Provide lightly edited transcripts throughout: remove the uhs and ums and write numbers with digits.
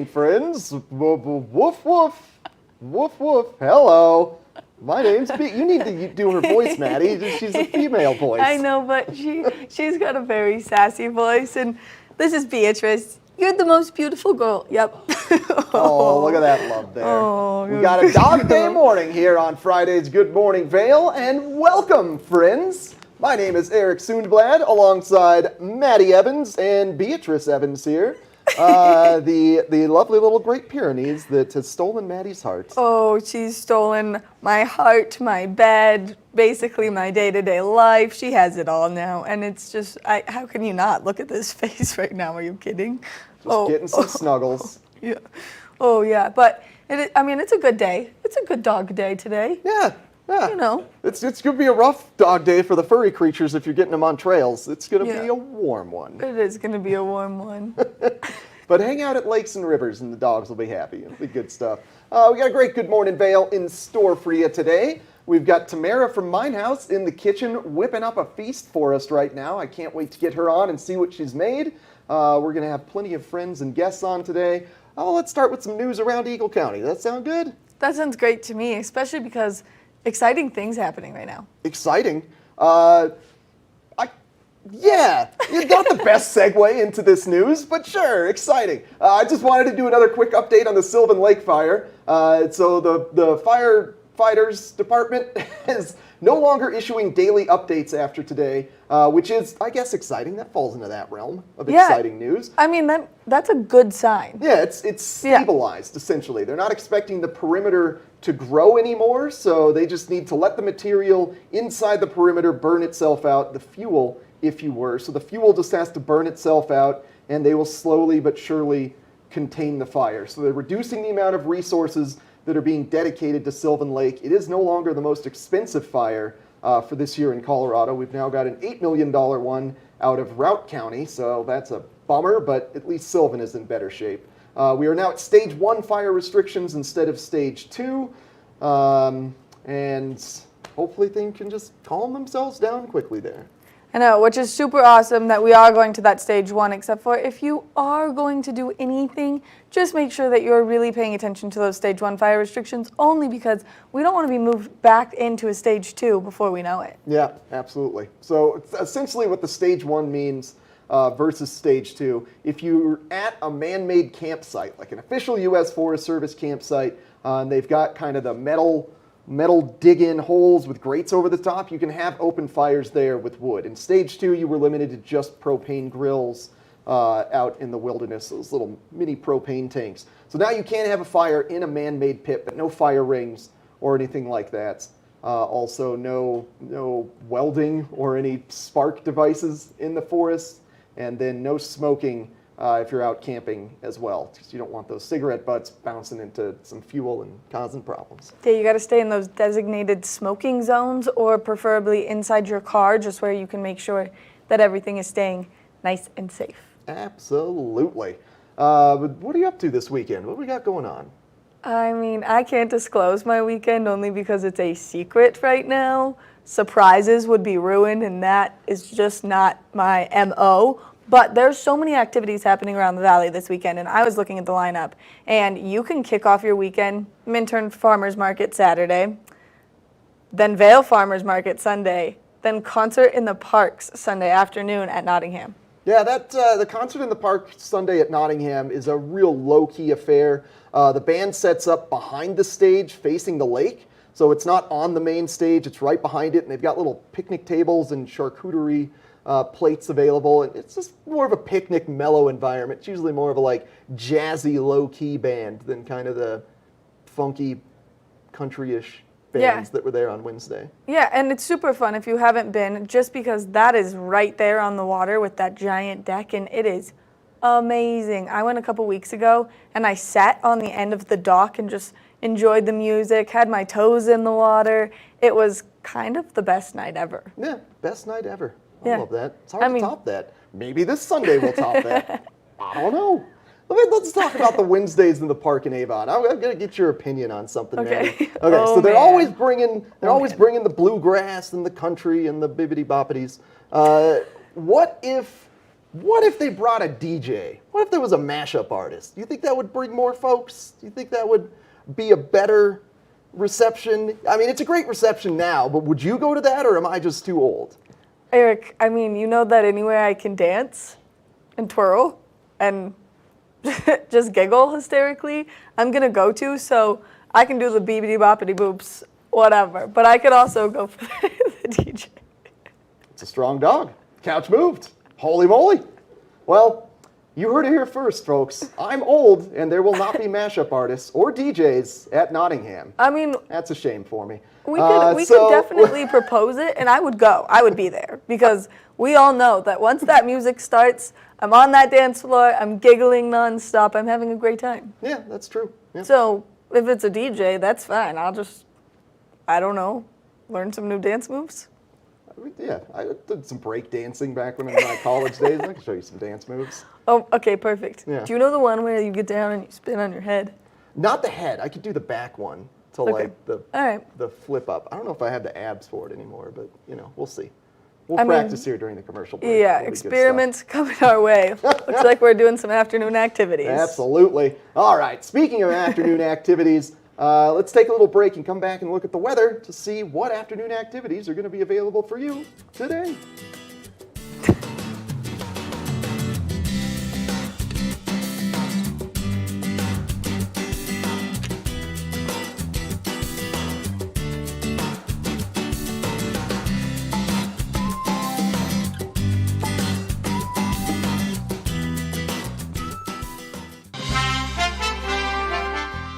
friends. Woof, woof, woof. Woof, woof. Hello. My name's Beat. You need to do her voice, Maddie. She's a female voice. I know, but she's got a very sassy voice. And this is Beatrice. You're the most beautiful girl. Yep. Oh, look at that love there. Oh, we got a dog day morning here on Friday's Good Morning Vail, and welcome, friends. My name is Eric Sundblad, alongside Maddie Evans and Beatrice Evans here. The lovely little Great Pyrenees that has stolen Maddie's heart. Oh, she's stolen my heart, my bed, basically my day-to-day life. She has it all now, and it's just, how can you not look at this face right now? Are you kidding? Just getting some snuggles. Yeah. Oh, yeah, but it's a good day. It's a good dog day today. Yeah. You know. It's going to be a rough dog day for the furry creatures if you're getting them on trails. It's going to be a warm one. It is going to be a warm one. But hang out at lakes and rivers and the dogs will be happy. It'll be good stuff. We got a great Good Morning Vail in store for you today. We've got Tamara from Mein Haus in the kitchen whipping up a feast for us right now. I can't wait to get her on and see what she's made. We're going to have plenty of friends and guests on today. Let's start with some news around Eagle County. Does that sound good? That sounds great to me, especially because exciting things happening right now. Exciting? Yeah, you got the best segue into this news, but sure, exciting. I just wanted to do another quick update on the Sylvan Lake fire. So the firefighters department is no longer issuing daily updates after today, which is, I guess, exciting. That falls into that realm of exciting news. I mean, that's a good sign. Yeah, it's stabilized, essentially. They're not expecting the perimeter to grow anymore, so they just need to let the material inside the perimeter burn itself out, the fuel, if you were. So the fuel just has to burn itself out, and they will slowly but surely contain the fire. So they're reducing the amount of resources that are being dedicated to Sylvan Lake. It is no longer the most expensive fire for this year in Colorado. We've now got an $8 million one out of Routt County, so that's a bummer, but at least Sylvan is in better shape. We are now at stage 1 fire restrictions instead of stage 2, and hopefully things can just calm themselves down quickly there. I know, which is super awesome that we are going to that stage 1, except for if you are going to do anything, just make sure that you're really paying attention to those stage 1 fire restrictions, only because we don't want to be moved back into a stage 2 before we know it. Yeah, absolutely. So essentially what the stage 1 means versus stage 2, if you're at a man-made campsite, like an official U.S. Forest Service campsite, and they've got kind of the metal dig-in holes with grates over the top, you can have open fires there with wood. In stage 2, you were limited to just propane grills out in the wilderness, those little mini propane tanks. So now you can have a fire in a man-made pit, but no fire rings or anything like that. Also, no welding or any spark devices in the forest, and then no smoking if you're out camping as well, because you don't want those cigarette butts bouncing into some fuel and causing problems. Yeah, you got to stay in those designated smoking zones, or preferably inside your car, just where you can make sure that everything is staying nice and safe. Absolutely. What are you up to this weekend? What do we got going on? I mean, I can't disclose my weekend only because it's a secret right now. Surprises would be ruined, and that is just not my MO. But there's so many activities happening around the valley this weekend, and I was looking at the lineup, and you can kick off your weekend, Minturn Farmers Market Saturday, then Vail Farmers Market Sunday, then concert in the parks Sunday afternoon at Nottingham. Yeah, the concert in the park Sunday at Nottingham is a real low-key affair. The band sets up behind the stage facing the lake, so it's not on the main stage, it's right behind it, and they've got little picnic tables and charcuterie plates available, and it's just more of a picnic, mellow environment. It's usually more of a jazzy, low-key band than kind of the funky, country-ish bands that were there on Wednesday. Yeah, and it's super fun if you haven't been, just because that is right there on the water with that giant deck, and it is amazing. I went a couple weeks ago, and I sat on the end of the dock and just enjoyed the music, had my toes in the water. It was kind of the best night ever. Yeah, best night ever. I love that. It's hard to top that. Maybe this Sunday we'll top that. I don't know. Let's talk about the Wednesdays in the park in Avon. I'm going to get your opinion on something, Mary. Okay, so they're always bringing bringing the bluegrass and the country and the bibbity boppities. What if What if they brought a DJ? What if there was a mashup artist? Do you think that would bring more folks? Do you think that would be a better reception? I mean, it's a great reception now, but would you go to that, or am I just too old? Eric, I mean, you know that anywhere I can dance and twirl and just giggle hysterically, I'm going to go to, so I can do the beepity boppity boops, whatever. But I could also go for the DJ. It's a strong dog. Couch moved. Holy moly. Well, you heard it here first, folks. I'm old, and there will not be mashup artists or DJs at Nottingham. I mean, That's a shame for me. we could definitely propose it, and I would go. I would be there, because we all know that once that music starts, I'm on that dance floor, I'm giggling nonstop, I'm having a great time. Yeah, that's true. Yeah. So if it's a DJ, that's fine. I'll just, I don't know, learn some new dance moves. Yeah, I did some break dancing back when in my college days. I can show you some dance moves. Oh, okay, perfect. Yeah. Do you know the one where you get down and you spin on your head? Not the head. I could do the back one to Okay. like All right. the flip up. I don't know if I have the abs for it anymore, but we'll see. We'll I mean, practice here during the commercial break. Yeah, It'll be good stuff. experiments coming our way. Looks like we're doing some afternoon activities. Absolutely. All right. Speaking of afternoon activities, let's take a little break and come back and look at the weather to see what afternoon activities are going to be available for you today.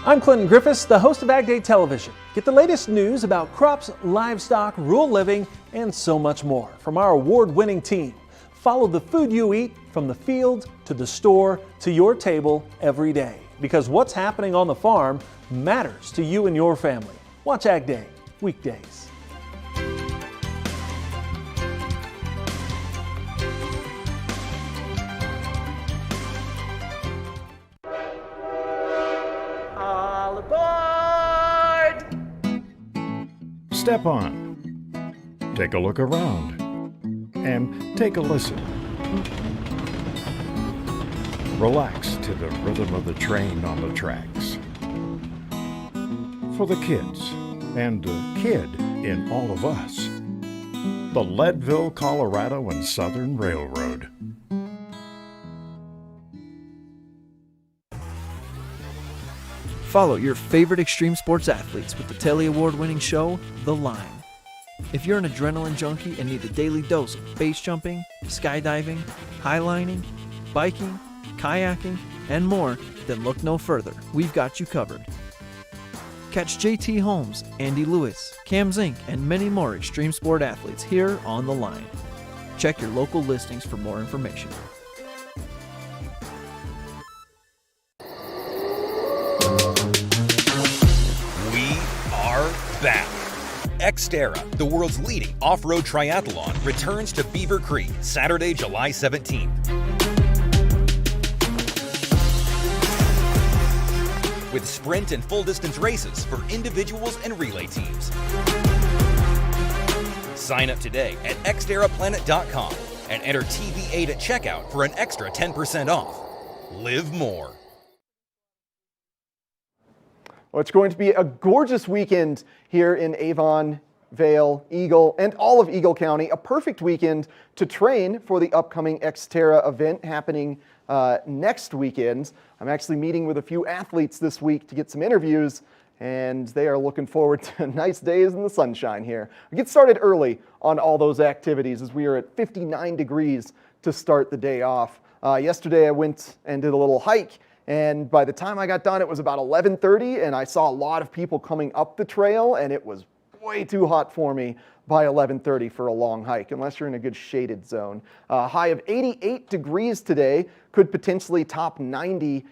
I'm Clinton Griffiths, the host of Ag Day Television. Get the latest news about crops, livestock, rural living, and so much more from our award-winning team. Follow the food you eat from the field to the store to your table every day, because what's happening on the farm matters to you and your family. Watch Ag Day weekdays. All aboard! Step on. Take a look around. And take a listen. Relax to the rhythm of the train on the tracks. For the kids, and the kid in all of us. The Leadville, Colorado and Southern Railroad. Follow your favorite extreme sports athletes with the Telly Award-winning show, The Line. If you're an adrenaline junkie and need a daily dose of base jumping, skydiving, highlining, biking, kayaking, and more, then look no further. We've got you covered. Catch JT Holmes, Andy Lewis, Cam Zink, and many more extreme sport athletes here on The Line. Check your local listings for more information. We are back. Xterra, the world's leading off-road triathlon, returns to Beaver Creek Saturday, July 17th. With sprint and full-distance races for individuals and relay teams. Sign up today at xterraplanet.com and enter TV8 at checkout for an extra 10% off. Live more. Well, it's going to be a gorgeous weekend here in Avon, Vail, Eagle, and all of Eagle County. A perfect weekend to train for the upcoming Xterra event happening next weekend. I'm actually meeting with a few athletes this week to get some interviews, and they are looking forward to nice days in the sunshine here. We get started early on all those activities as we are at 59 degrees to start the day off. Yesterday I went and did a little hike, and by the time I got done, it was about 11:30, and I saw a lot of people coming up the trail, and it was way too hot for me by 11:30 for a long hike, unless you're in a good shaded zone. High of 88 degrees today, could potentially top 90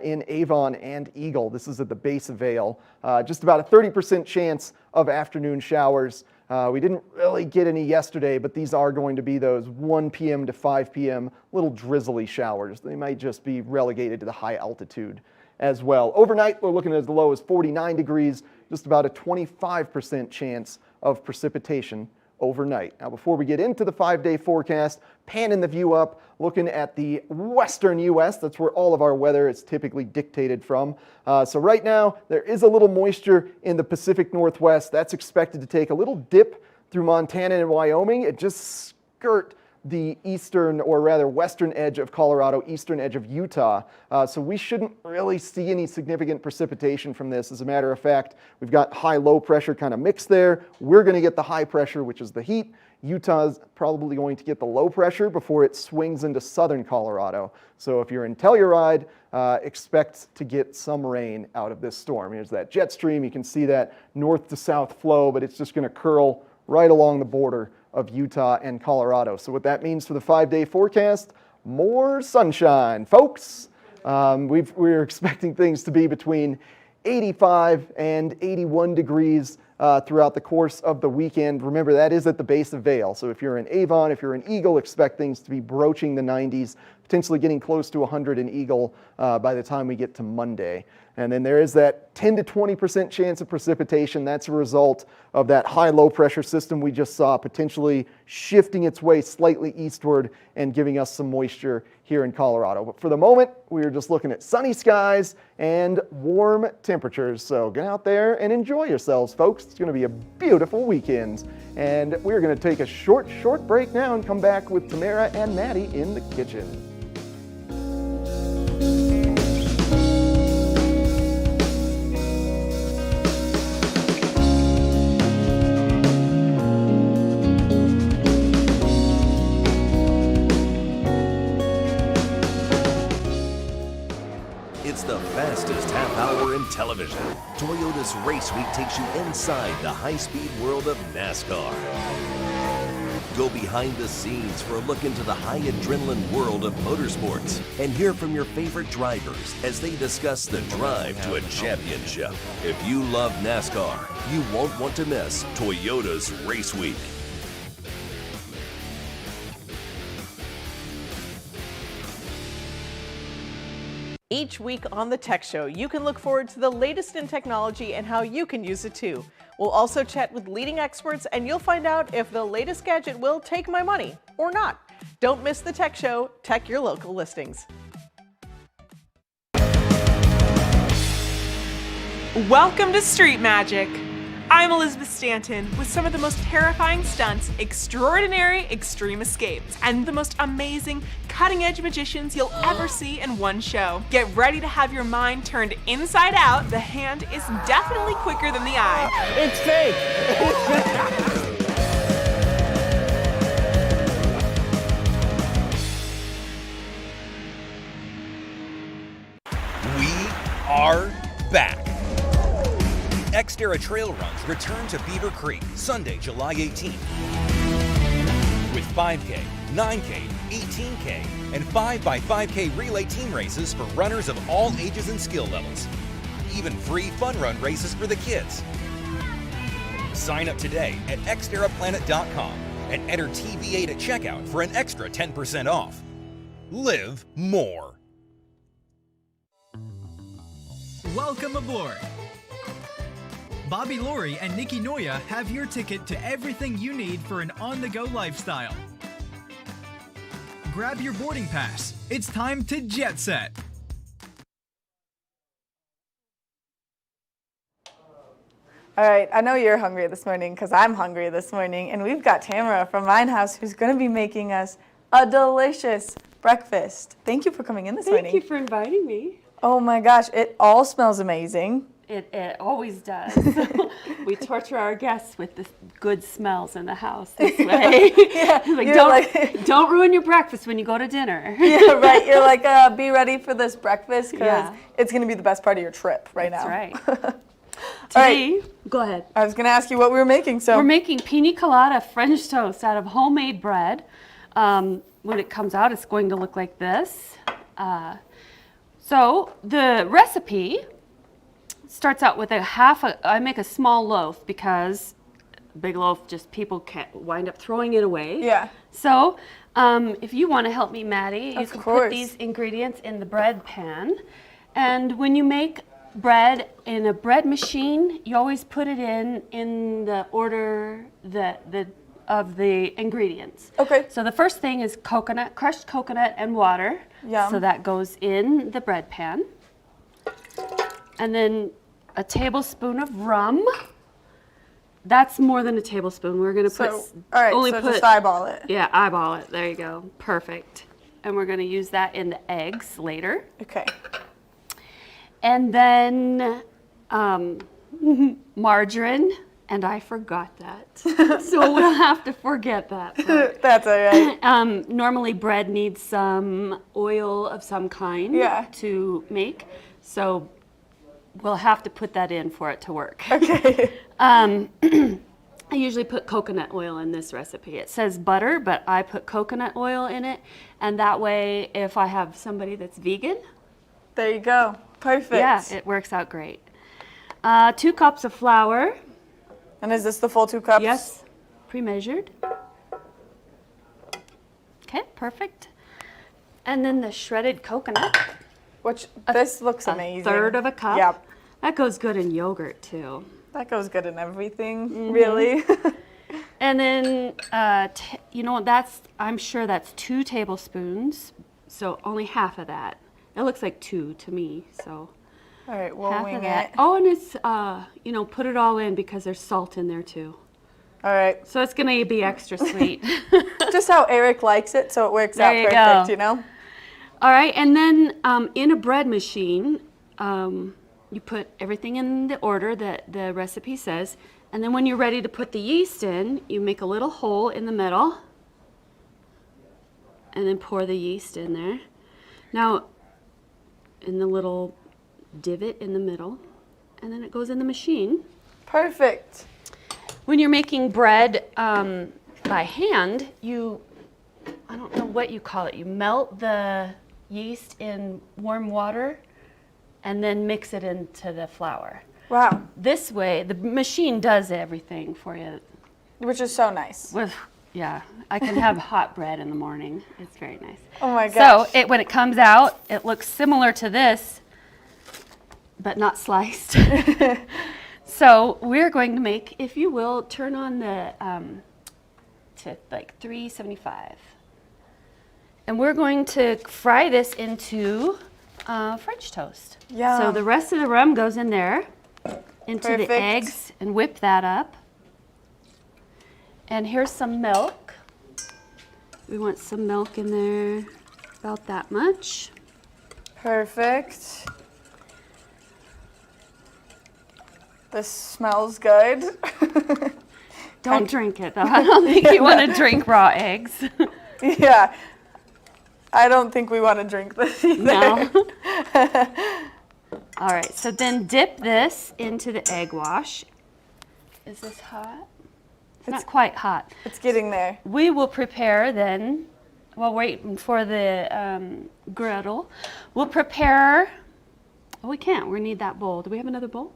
in Avon and Eagle. This is at the base of Vail. Just about a 30% chance of afternoon showers. We didn't really get any yesterday, but these are going to be those 1 p.m. to 5 p.m. little drizzly showers. They might just be relegated to the high altitude as well. Overnight, we're looking at as low as 49 degrees, just about a 25% chance of precipitation overnight. Now, before we get into the 5-day forecast, panning the view up, looking at the western U.S., that's where all of our weather is typically dictated from. So right now, there is a little moisture in the Pacific Northwest. That's expected to take a little dip through Montana and Wyoming. It just skirt the eastern, or rather western edge of Colorado, eastern edge of Utah. So we shouldn't really see any significant precipitation from this. As a matter of fact, we've got high-low pressure kind of mixed there. We're going to get the high pressure, which is the heat. Utah's probably going to get the low pressure before it swings into southern Colorado. So if you're in Telluride, expect to get some rain out of this storm. Here's that jet stream. You can see that north to south flow, but it's just going to curl right along the border of Utah and Colorado. So what that means for the 5-day forecast, more sunshine, folks. We're expecting things to be between 85 and 81 degrees throughout the course of the weekend. Remember, that is at the base of Vail. So if you're in Avon, if you're in Eagle, expect things to be broaching the 90s, potentially getting close to 100 in Eagle by the time we get to Monday. And then there is that 10 to 20% chance of precipitation. That's a result of that high-low pressure system we just saw potentially shifting its way slightly eastward and giving us some moisture here in Colorado. But for the moment, we're just looking at sunny skies and warm temperatures. So get out there and enjoy yourselves, folks. It's going to be a beautiful weekend. And we're going to take a short break now and come back with Tamara and Maddie in the kitchen. It's the fastest half hour in television. Toyota's Race Week takes you inside the high-speed world of NASCAR. Go behind the scenes for a look into the high adrenaline world of motorsports and hear from your favorite drivers as they discuss the drive to a championship. If you love NASCAR, you won't want to miss Toyota's Race Week. Each week on the Tech Show, you can look forward to the latest in technology and how you can use it too. We'll also chat with leading experts and you'll find out if the latest gadget will take my money or not. Don't miss the Tech Show. Tech your local listings. Welcome to Street Magic. I'm Elizabeth Stanton with some of the most terrifying stunts, extraordinary extreme escapes, and the most amazing cutting-edge magicians you'll ever see in one show. Get ready to have your mind turned inside out. The hand is definitely quicker than the eye. It's fake! We are back. Xterra Trail Runs return to Beaver Creek Sunday, July 18th. With 5K, 9K, 18K, and 5x5K relay team races for runners of all ages and skill levels. Even free fun run races for the kids. Sign up today at xterraplanet.com and enter TV8 at checkout for an extra 10% off. Live more. Welcome aboard. Bobby Laurie and Nikki Noya have your ticket to everything you need for an on-the-go lifestyle. Grab your boarding pass. It's time to jet set. All right, I know you're hungry this morning because I'm hungry this morning, and we've got Tamara from Mein Haus who's going to be making us a delicious breakfast. Thank you for coming in this morning. Thank you for inviting me. Oh my gosh, it all smells amazing. It always does. We torture our guests with the good smells in the house this way. Yeah, don't ruin your breakfast when you go to dinner. Yeah, right. You're like, be ready for this breakfast because Yeah. it's going to be the best part of your trip right now. That's right. Today, go ahead. I was going to ask you what we were making. So we're making pina colada French toast out of homemade bread. When it comes out, it's going to look like this. So the recipe starts out with I make a small loaf because big loaf, just people can't wind up throwing it away. Yeah. So if you want to help me, Maddie, you can course. put these ingredients in the bread pan. And when you make bread in a bread machine, you always put it in the order that the of the ingredients. Okay. So the first thing is coconut, crushed coconut and water. Yum. So that goes in the bread pan. And then a tablespoon of rum. That's more than a tablespoon. We're gonna put all right, just eyeball it. Yeah, eyeball it. There you go. Perfect. And we're gonna use that in the eggs later. Okay. And then margarine, and I forgot that. So we'll have to forget that part. That's all right. Normally bread needs some oil of some kind to make, so we'll have to put that in for it to work. Okay. I usually put coconut oil in this recipe. It says butter, but I put coconut oil in it, and that way if I have somebody that's vegan, there you go. Perfect. Yeah, it works out great. 2 cups of flour. And is this the full 2 cups? Yes, pre-measured. Okay, perfect. And then the shredded coconut. Which, this looks amazing. 1/3 of a cup. Yep. That goes good in yogurt too. That goes good in everything, really. And then, you know, I'm sure that's 2 tablespoons, so only half of that. It looks like 2 to me, so. All right, we'll half wing of that. it. Oh, and it's, you know, put it all in because there's salt in there too. All right. So it's gonna be extra sweet. Just how Eric likes it, so it works out perfect, go. you know? All right, and then in a bread machine, you put everything in the order that the recipe says, and then when you're ready to put the yeast in, you make a little hole in the middle, and then pour the yeast in there. Now, in the little divot in the middle, and then it goes in the machine. Perfect. When you're making bread by hand, I don't know what you call it, you melt the yeast in warm water and then mix it into the flour. Wow. This way, the machine does everything for you. Which is so nice. Yeah, I can have hot bread in the morning. It's very nice. Oh my gosh. So when it comes out, it looks similar to this, but not sliced. So we're going to make, if you will, turn on the to like 375. And we're going to fry this into French toast. Yeah. So the rest of the rum goes in there, into Perfect. the eggs, and whip that up. And here's some milk. We want some milk in there, about that much. Perfect. This smells good. Don't drink it though. I don't think you want to drink raw eggs. Yeah. I don't think we want to drink this either. No. All right, so then dip this into the egg wash. Is this hot? It's not quite hot. It's getting there. We will prepare then, while waiting for the griddle, we'll prepare, we can't, we need that bowl. Do we have another bowl?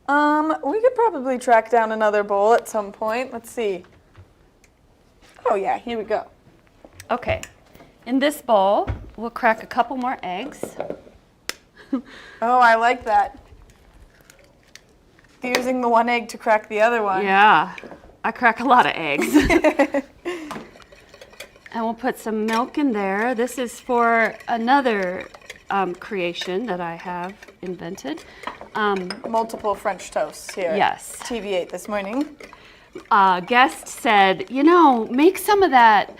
We could probably track down another bowl at some point. Let's see. Oh yeah, here we go. Okay, in this bowl, we'll crack a couple more eggs. Oh, I like that. Using the one egg to crack the other one. Yeah, I crack a lot of eggs. And we'll put some milk in there. This is for another creation that I have invented. Multiple French toasts here. Yes. TV8 this morning. Guest said, you know, make some of that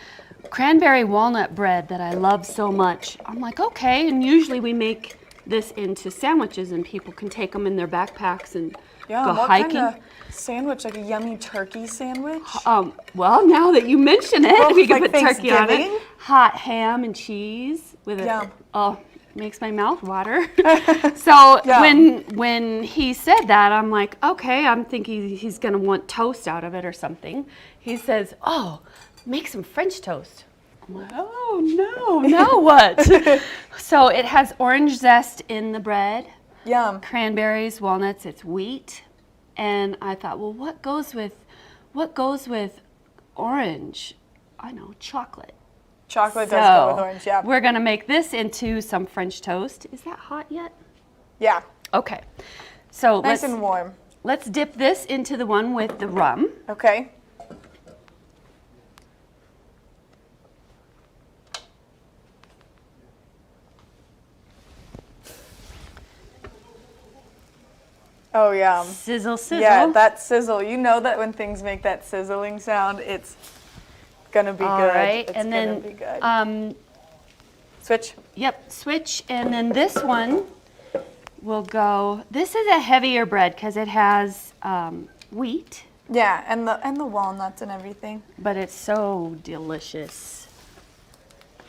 cranberry walnut bread that I love so much. I'm like, okay, and usually we make this into sandwiches and people can take them in their backpacks and go what hiking. kind of sandwich? Like a yummy turkey sandwich? Well, now that you mention it, Well, we can like put turkey on Thanksgiving? it. Hot ham and cheese with it. Yum. Oh, makes my mouth water. So Yum. when he said that, I'm like, okay, I'm thinking he's gonna want toast out of it or something. He says, oh, make some French toast. I'm like, oh no, now what? So it has orange zest in the bread. Yum. Cranberries, walnuts, it's wheat. And I thought, well, what goes with orange? I know, chocolate. Chocolate does go with orange, yeah. We're gonna make this into some French toast. Is that hot yet? Yeah. Okay. So Nice and warm. let's dip this into the one with the rum. Okay. Oh, yeah. Sizzle, sizzle. Yeah, that sizzle. You know that when things make that sizzling sound, it's gonna be All good. right, It's and gonna then be good. Switch. Yep, switch, and then this one will go. This is a heavier bread because it has wheat. Yeah, and the walnuts and everything. But it's so delicious.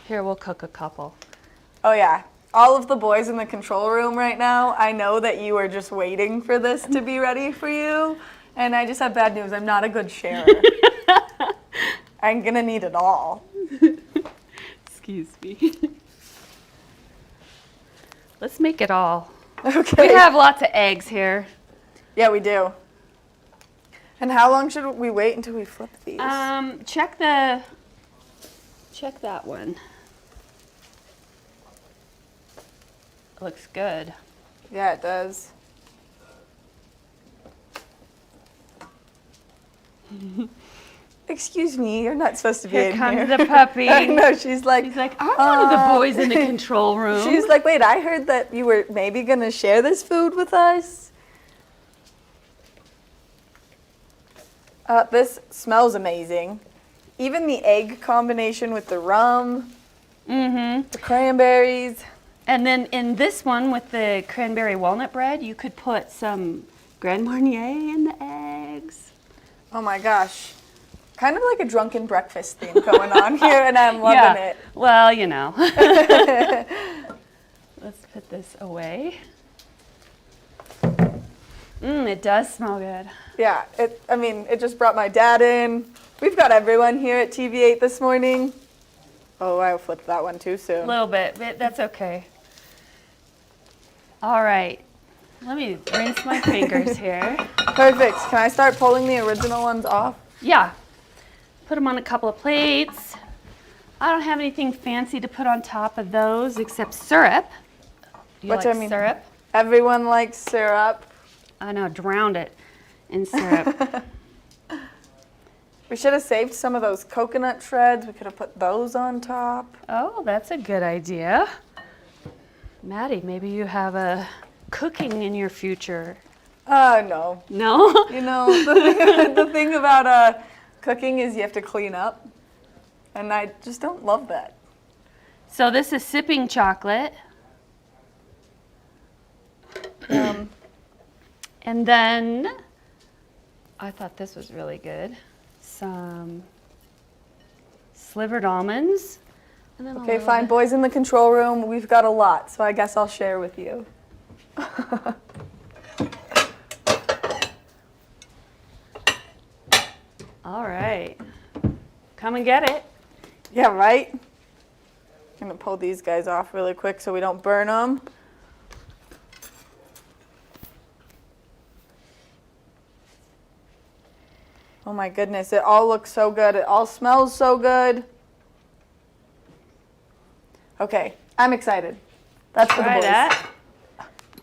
Here, we'll cook a couple. Oh yeah. All of the boys in the control room right now, I know that you are just waiting for this to be ready for you. And I just have bad news. I'm not a good sharer. I'm gonna need it all. Excuse me. Let's make it all. Okay. We have lots of eggs here. Yeah, we do. And how long should we wait until we flip these? Check that one. Looks good. Yeah, it does. Excuse me, you're not supposed to be Here in comes here. the puppy. I know, she's like, I'm one of the boys in the control room. She's like, wait, I heard that you were maybe gonna share this food with us. This smells amazing. Even the egg combination with the rum, the cranberries. And then in this one with the cranberry walnut bread, you could put some Grand Marnier in the eggs. Oh my gosh. Kind of like a drunken breakfast theme going on here, and I'm loving it. Well, you know. Let's put this away. It does smell good. Yeah, it just brought my dad in. We've got everyone here at TV8 this morning. Oh, I flipped that one too soon. A little bit, but that's okay. All right, let me rinse my fingers here. Perfect. Can I start pulling the original ones off? Yeah, put them on a couple of plates. I don't have anything fancy to put on top of those except syrup. Do you like syrup? Everyone likes syrup. I know, drowned it in syrup. We should have saved some of those coconut shreds. We could have put those on top. Oh, that's a good idea. Maddie, maybe you have a cooking in your future. No. No? You know, the thing about cooking is you have to clean up. And I just don't love that. So this is sipping chocolate. And then, I thought this was really good. Some slivered almonds. And then Okay, fine. Boys in the control room, we've got a lot, so I guess I'll share with you. All right. Come and get it. Yeah, right? I'm going to pull these guys off really quick so we don't burn them. Oh my goodness, it all looks so good. It all smells so good. Okay, I'm excited. That's for the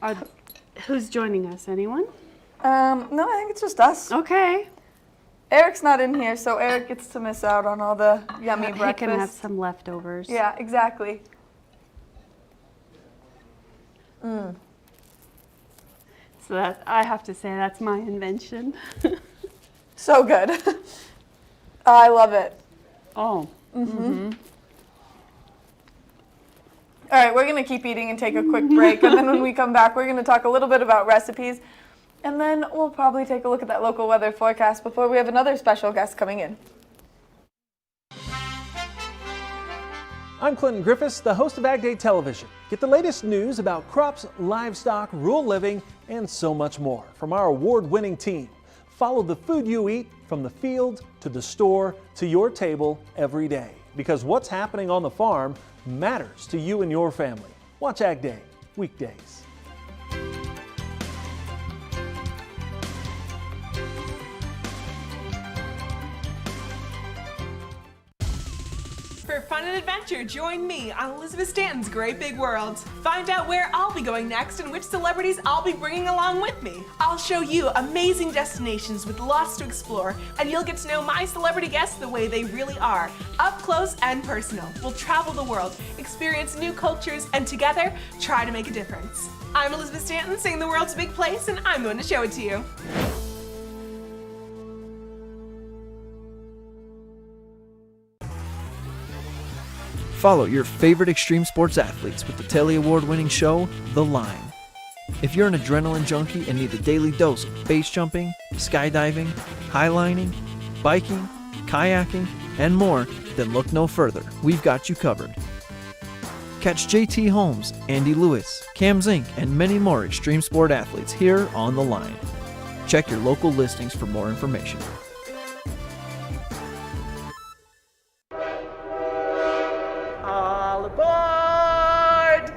boys. Who's joining us? Anyone? No, I think it's just us. Okay. Eric's not in here, so Eric gets to miss out on all the yummy breakfast. He can have some leftovers. Yeah, exactly. So that, I have to say, that's my invention. So good. I love it. Oh. All right, we're going to keep eating and take a quick break. And then when we come back, we're going to talk a little bit about recipes. And then we'll probably take a look at that local weather forecast before we have another special guest coming in. I'm Clinton Griffiths, the host of Ag Day Television. Get the latest news about crops, livestock, rural living, and so much more from our award-winning team. Follow the food you eat from the field to the store to your table every day. Because what's happening on the farm matters to you and your family. Watch Ag Day weekdays. For For fun and adventure, join me on Elizabeth Stanton's Great Big World. Find out where I'll be going next and which celebrities I'll be bringing along with me. I'll show you amazing destinations with lots to explore, and you'll get to know my celebrity guests the way they really are, up close and personal. We'll travel the world, experience new cultures, and together, try to make a difference. I'm Elizabeth Stanton, saying the world's a big place, and I'm going to show it to you. Follow your favorite extreme sports athletes with the Telly Award-winning show, The Line. If you're an adrenaline junkie and need a daily dose of base jumping, skydiving, highlining, biking, kayaking, and more, then look no further. We've got you covered. Catch JT Holmes, Andy Lewis, Cam Zink, and many more extreme sport athletes here on The Line. Check your local listings for more information. All aboard!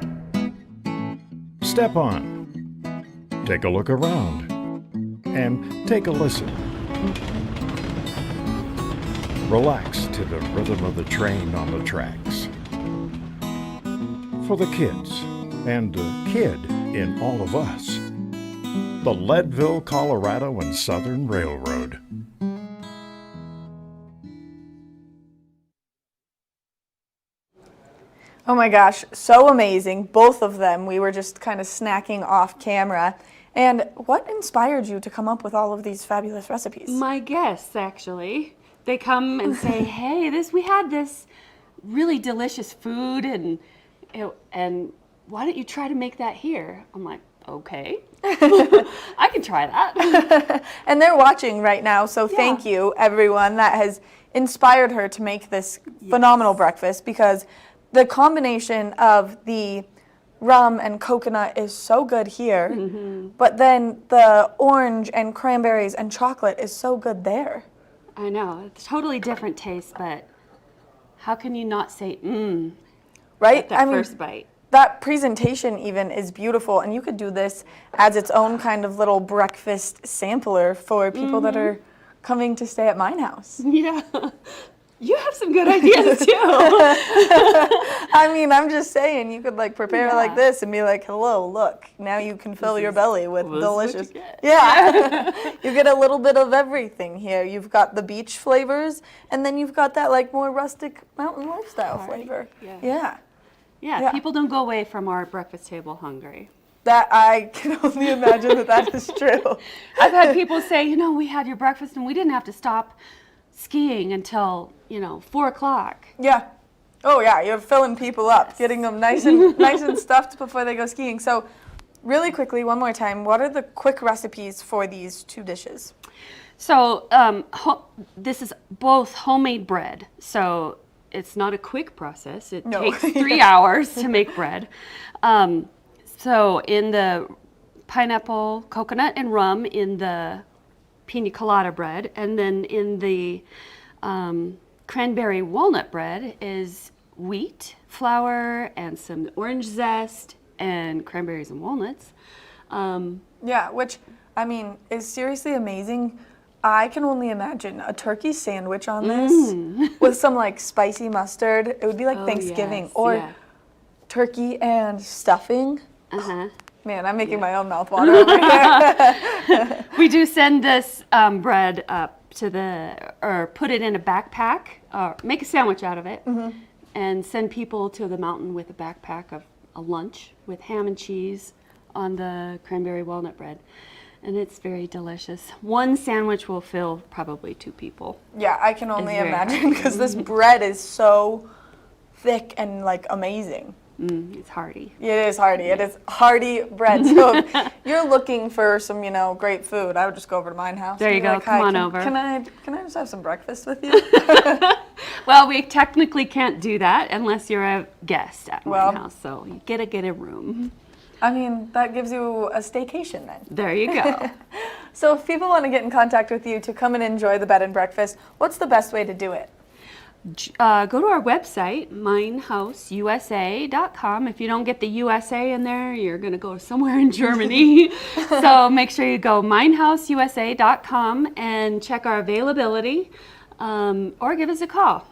Step on. Take a look around. And take a listen. Relax to the rhythm of the train on the tracks. For the kids, and the kid in all of us. The Leadville, Colorado and Southern Railroad. Oh my gosh, so amazing. Both of them. We were just kind of snacking off camera. And what inspired you to come up with all of these fabulous recipes? My guests, actually. They come and say, hey, we had this really delicious food, and why don't you try to make that here? I'm like, okay. I can try that. And they're watching right now, so thank you, everyone that has inspired her to make this phenomenal breakfast, because the combination of the rum and coconut is so good here, but then the orange and cranberries and chocolate is so good there. I know, it's totally different taste, but how can you not say, right? at that first bite? That presentation even is beautiful, and you could do this as its own kind of little breakfast sampler for people that are coming to stay at Mein Haus. Yeah. You have some good ideas too. I mean, I'm just saying, you could like prepare like this and be like, hello, look, now you can fill your belly with delicious. Yeah. You get a little bit of everything here. You've got the beach flavors, and then you've got that like more rustic mountain lifestyle flavor. Yeah, people don't go away from our breakfast table hungry. That I can only imagine that is true. I've had people say, we had your breakfast and we didn't have to stop skiing until 4 o'clock. Yeah. Oh yeah, you're filling people up, getting them nice and stuffed before they go skiing. So, really quickly, one more time, what are the quick recipes for these two dishes? So this is both homemade bread. So it's not a quick process. It takes 3 hours to make bread. So in the pineapple, coconut, and rum in the pina colada bread, and then in the cranberry walnut bread is wheat flour and some orange zest and cranberries and walnuts. Yeah, which I mean is seriously amazing. I can only imagine a turkey sandwich on this with some like spicy mustard. It would be like Thanksgiving or turkey and stuffing. Man, I'm making my own mouth water over here. We do send this bread up to or put it in a backpack, make a sandwich out of it, and send people to the mountain with a backpack of a lunch with ham and cheese on the cranberry walnut bread. And it's very delicious. One sandwich will fill probably 2 people. Yeah, I can only imagine, because this bread is so thick and like amazing. It's hearty. It is hearty. It is hearty bread. So if you're looking for some, great food, I would just go over to Mein Haus. There you go. Come on over. Can I just have some breakfast with you? Well, we technically can't do that unless you're a guest at Mein Haus. So you gotta get a room. I mean, that gives you a staycation then. There you go. So if people want to get in contact with you to come and enjoy the bed and breakfast, what's the best way to do it? Go to our website, meinhaususa.com. If you don't get the USA in there, you're going to go somewhere in Germany. So make sure you go meinhaususa.com and check our availability, or give us a call.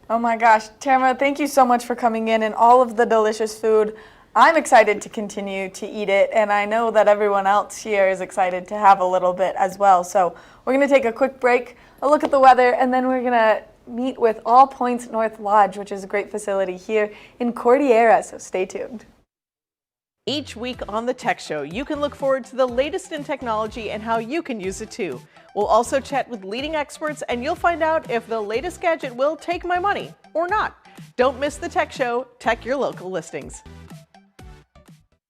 Oh my gosh, Tamara, thank you so much for coming in and all of the delicious food. I'm excited to continue to eat it, and I know that everyone else here is excited to have a little bit as well. So we're going to take a quick break, a look at the weather, and then we're going to meet with All Points North Lodge, which is a great facility here in Cordillera, so stay tuned. Each week on the Tech Show, you can look forward to the latest in technology and how you can use it too. We'll also chat with leading experts, and you'll find out if the latest gadget will take my money or not. Don't miss the Tech Show. Check your local listings.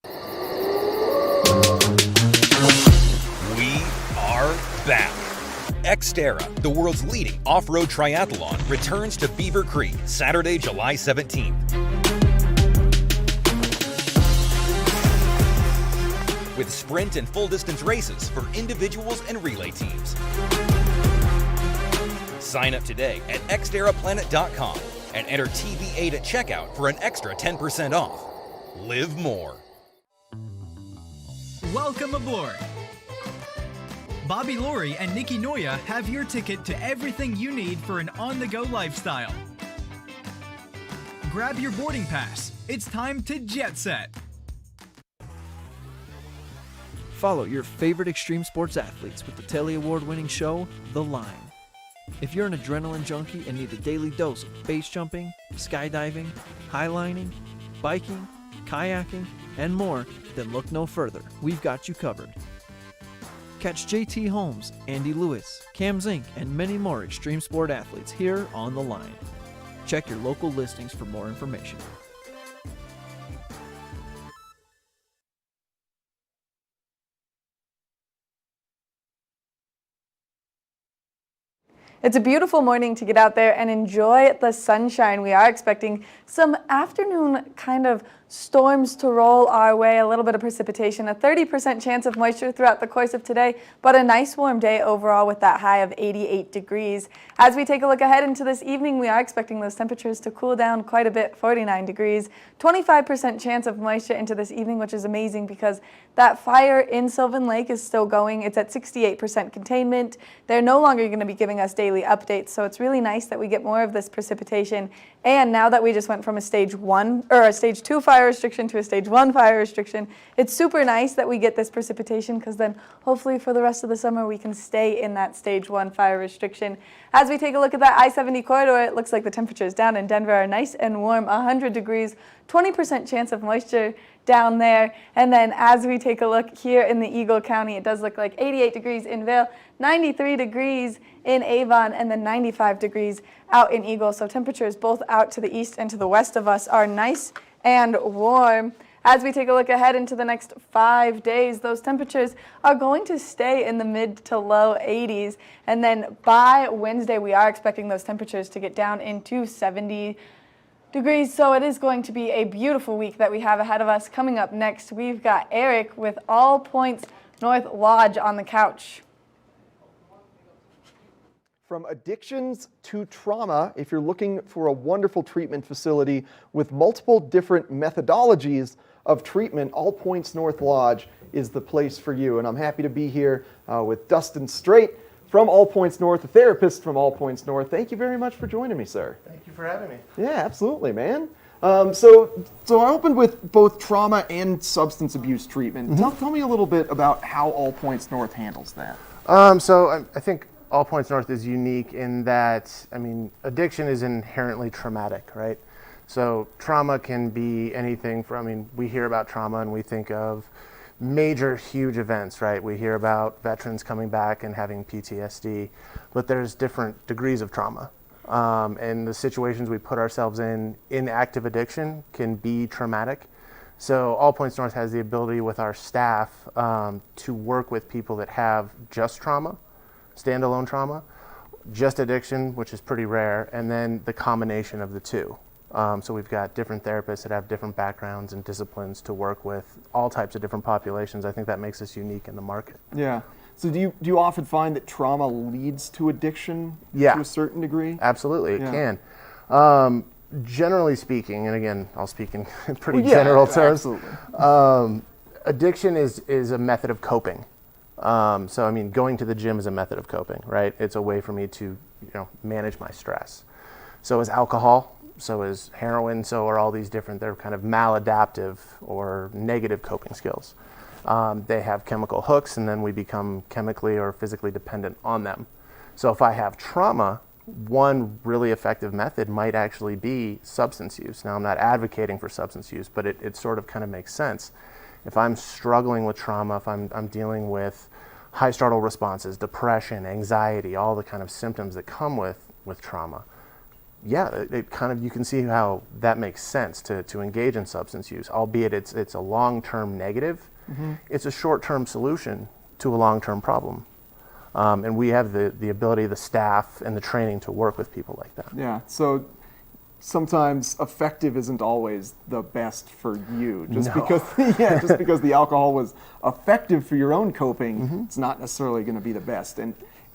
We are back. Xterra, the world's leading off-road triathlon, returns to Beaver Creek Saturday, July 17th. With sprint and full-distance races for individuals and relay teams. Sign up today at xterraplanet.com and enter TV8 at checkout for an extra 10% off. Live more. Welcome aboard. Bobby Laurie and Nikki Noya have your ticket to everything you need for an on-the-go lifestyle. Grab your boarding pass. It's time to jet set. Follow your favorite extreme sports athletes with the Telly Award-winning show, The Line. If you're an adrenaline junkie and need a daily dose of base jumping, skydiving, highlining, biking, kayaking, and more, then look no further. We've got you covered. Catch JT Holmes, Andy Lewis, Cam Zink, and many more extreme sport athletes here on The Line. Check your local listings for more information. It's a beautiful morning to get out there and enjoy the sunshine. We are expecting some afternoon kind of storms to roll our way, a little bit of precipitation, a 30% chance of moisture throughout the course of today, but a nice warm day overall with that high of 88 degrees. As we take a look ahead into this evening, we are expecting those temperatures to cool down quite a bit, 49 degrees, 25% chance of moisture into this evening, which is amazing because that fire in Sylvan Lake is still going. It's at 68% containment. They're no longer going to be giving us daily updates, so it's really nice that we get more of this precipitation. And now that we just went from a stage 2 fire restriction to a stage 1 fire restriction, it's super nice that we get this precipitation because then hopefully for the rest of the summer we can stay in that stage 1 fire restriction. As we take a look at that I-70 corridor, it looks like the temperatures down in Denver are nice and warm, 100 degrees, 20% chance of moisture down there. And then as we take a look here in the Eagle County, it does look like 88 degrees in Vail, 93 degrees in Avon, and then 95 degrees out in Eagle. So temperatures both out to the east and to the west of us are nice and warm. As we take a look ahead into the next 5 days, those temperatures are going to stay in the mid to low 80s. And then by Wednesday, we are expecting those temperatures to get down into 70 degrees. So it is going to be a beautiful week that we have ahead of us. Coming up next, we've got Eric with All Points North Lodge on the couch. From addictions to trauma, if you're looking for a wonderful treatment facility with multiple different methodologies of treatment, All Points North Lodge is the place for you. And I'm happy to be here with Dustin Straight from All Points North, a therapist from All Points North. Thank you very much for joining me, sir. Thank you for having me. Yeah, absolutely, man. So I opened with both trauma and substance abuse treatment. Mm-hmm. Tell me a little bit about how All Points North handles that. So I think All Points North is unique in that, addiction is inherently traumatic, right? So trauma can be anything from, we hear about trauma and we think of major, huge events, right? We hear about veterans coming back and having PTSD, but there's different degrees of trauma. And the situations we put ourselves in active addiction can be traumatic. So All Points North has the ability with our staff to work with people that have just trauma, standalone trauma, just addiction, which is pretty rare, and then the combination of the two. So we've got different therapists that have different backgrounds and disciplines to work with all types of different populations. I think that makes us unique in the market. Yeah. So do you often find that trauma leads to addiction to a certain degree? Absolutely, it can. Generally speaking, and again, I'll speak in pretty general terms. Absolutely. Addiction is a method of coping. Going to the gym is a method of coping, right? It's a way for me to, manage my stress. So is alcohol, so is heroin, so are all these different, they're kind of maladaptive or negative coping skills. They have chemical hooks, and then we become chemically or physically dependent on them. So if I have trauma, one really effective method might actually be substance use. Now, I'm not advocating for substance use, but it sort of kind of makes sense. If I'm struggling with trauma, if I'm dealing with high startle responses, depression, anxiety, all the kind of symptoms that come with trauma, yeah, it kind of, you can see how that makes sense to engage in substance use, albeit it's a long-term negative. It's a short-term solution to a long-term problem. And we have the ability, the staff, and the training to work with people like that. Yeah, so sometimes effective isn't always the best for you. Just because just because the alcohol was effective for your own coping, it's not necessarily going to be the best.